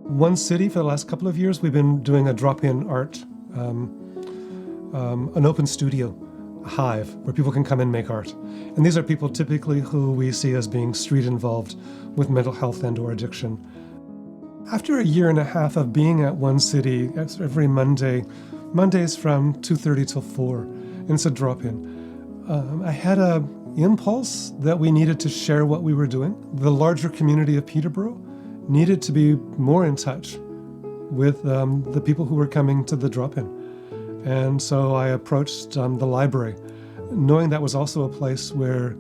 One City, for the last couple of years, we've been doing a drop-in art, an open studio, a hive, where people can come and make art. And these are people typically who we see as being street involved with mental health and or addiction. After a year and a half of being at One City every Mondays from 2:30 till 4, and it's a drop-in, I had a impulse that we needed to share what we were doing. The larger community of Peterborough needed to be more in touch with the people who were coming to the drop-in. And so I approached the library, knowing that was also a place where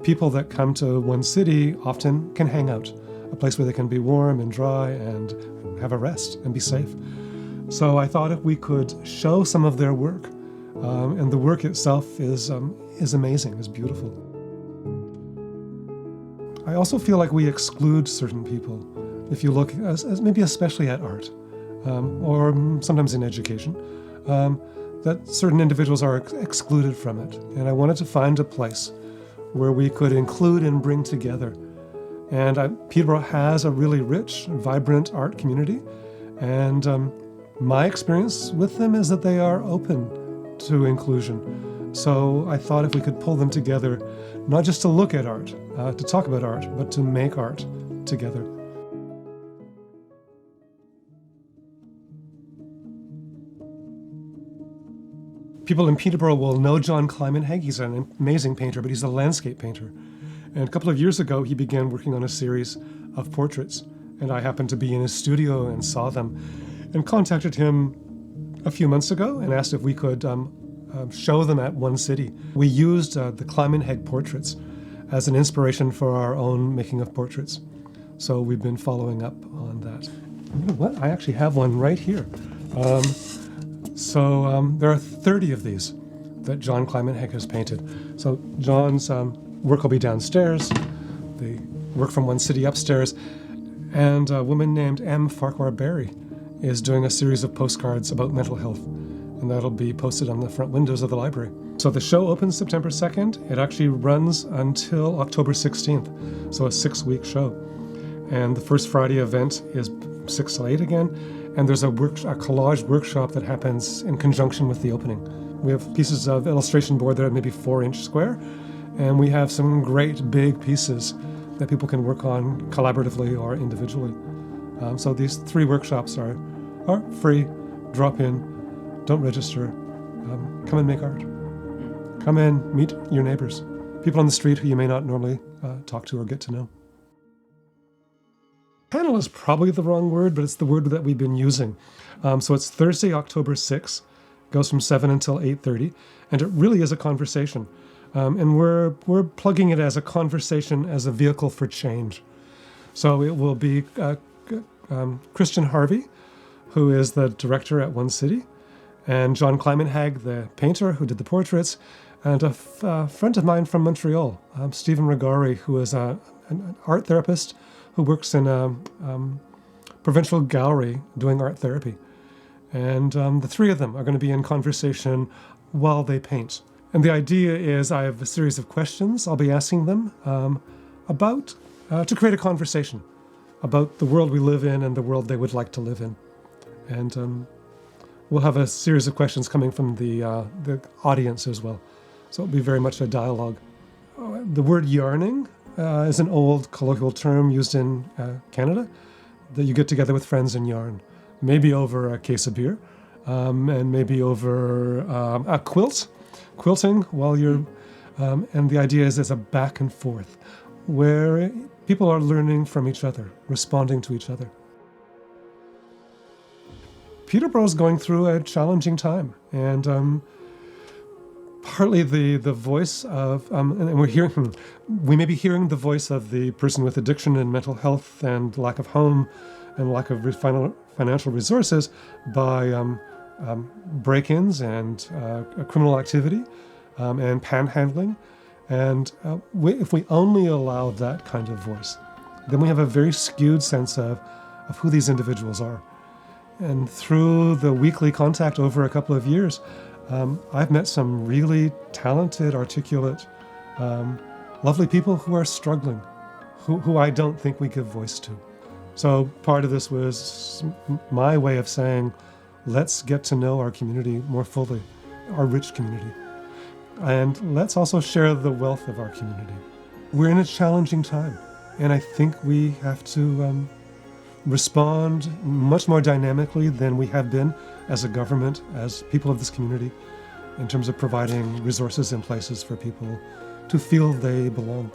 people that come to One City often can hang out, a place where they can be warm and dry and have a rest and be safe. So I thought if we could show some of their work, and the work itself is amazing, is beautiful. I also feel like we exclude certain people. If you look, as maybe especially at art, or sometimes in education, that certain individuals are excluded from it. And I wanted to find a place where we could include and bring together. And Peterborough has a really rich, vibrant art community. And my experience with them is that they are open to inclusion. So I thought if we could pull them together, not just to look at art, to talk about art, but to make art together. People in Peterborough will know John Climenhegg. He's an amazing painter, but he's a landscape painter. And a couple of years ago, he began working on a series of portraits. And I happened to be in his studio and saw them and contacted him a few months ago and asked if we could show them at One City. We used the Climenhegg portraits as an inspiration for our own making of portraits. So we've been following up on that. You know what? I actually have one right here. There are 30 of these that John Climenhegg has painted. So John's work will be downstairs, the work from One City upstairs, and a woman named M. Farquhar Berry is doing a series of postcards about mental health, and that'll be posted on the front windows of the library. So the show opens September 2nd. It actually runs until October 16th, so a 6-week show. And the first Friday event is 6 to 8 again, and there's a collage workshop that happens in conjunction with the opening. We have pieces of illustration board that are maybe 4-inch square, and we have some great big pieces that people can work on collaboratively or individually. So these 3 workshops are free, drop in, don't register, come and make art. Come and meet your neighbors, people on the street who you may not normally talk to or get to know. Panel is probably the wrong word, but it's the word that we've been using. So it's Thursday, October 6th, goes from 7 until 8:30, and it really is a conversation. And we're plugging it as a conversation as a vehicle for change. So it will be Christian Harvey, who is the director at One City, and John Climenhegg, the painter who did the portraits, and a friend of mine from Montreal, Stephen Regari, who is an art therapist who works in a provincial gallery doing art therapy. And the 3 of them are going to be in conversation while they paint. And the idea is I have a series of questions I'll be asking them about, to create a conversation about the world we live in and the world they would like to live in. And we'll have a series of questions coming from the audience as well. So it'll be very much a dialogue. The word yarning is an old colloquial term used in Canada, that you get together with friends and yarn, maybe over a case of beer, and maybe over a quilting while you're, and the idea is it's a back and forth where people are learning from each other, responding to each other. Peterborough's going through a challenging time, and partly the voice of, and we may be hearing the voice of the person with addiction and mental health and lack of home and lack of financial resources by break-ins and criminal activity and panhandling. And if we only allow that kind of voice, then we have a very skewed sense of who these individuals are. And through the weekly contact over a couple of years, I've met some really talented, articulate, lovely people who are struggling, who I don't think we give voice to. So part of this was my way of saying, let's get to know our community more fully, our rich community. And let's also share the wealth of our community. We're in a challenging time, and I think we have to respond much more dynamically than we have been as a government, as people of this community, in terms of providing resources and places for people to feel they belong.